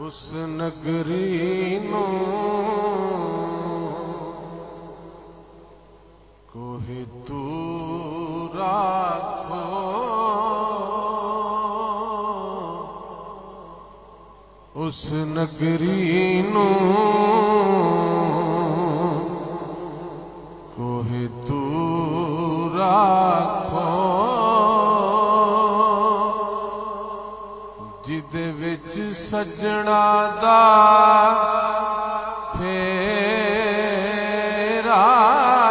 उस नगरी नू कोहे तू राखो, उस नगरी नू कोहे तू राखो, जिदे विच सजना दा फेरा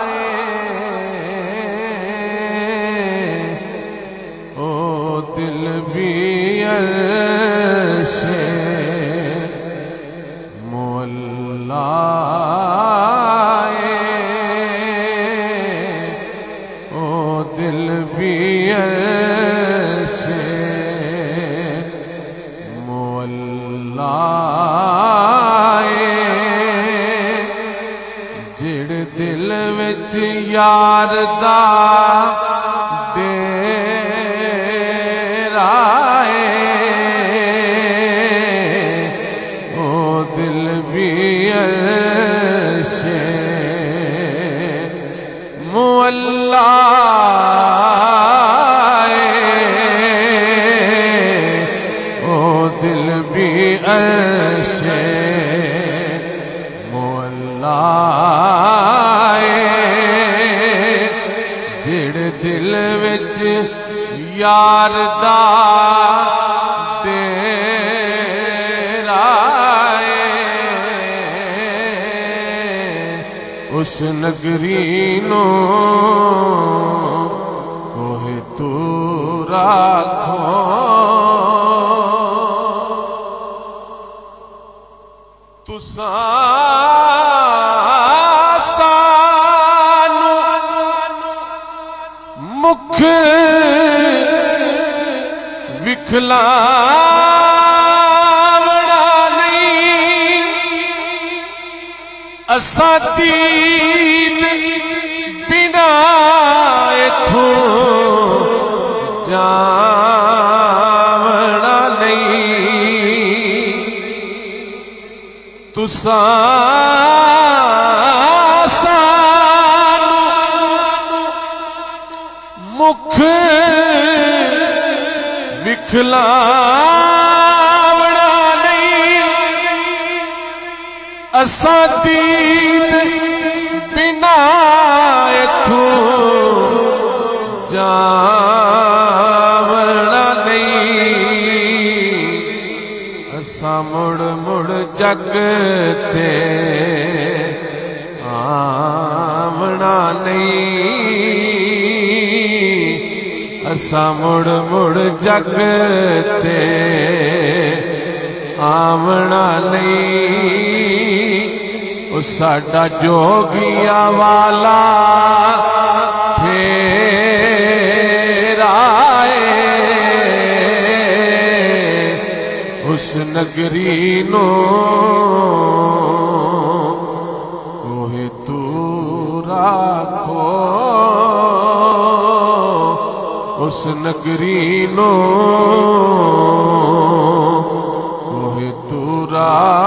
है, ओ दिल भी अर्शे मोल्ला है, ओ दिल भी अर्शे जिहड़े दिल विच यार दा डेरा है, ओ दिल भी अर्शे मुअल्ला दिल भी अर्शे मोल्ला जिहड़े दिल विच यार दा डेरा है, उस नगरी नू कोहे तू राखो। तुसा सानू मुख विखलावना नहीं, असा दीन बिना इथों जावना नहीं, तुसा सानू मुख विखलावना नहीं, असा दीन बिना इथों जावना नहीं, असा मुड़ मुड़ जग ते आवना नहीं, असा मुड़ मुड़ जग ते आवना नहीं, ओ साडा जोगिया वाला फेरा है, उस नगरी नू कोहे तू राखो, उस नगरी नू कोहे तू राखो।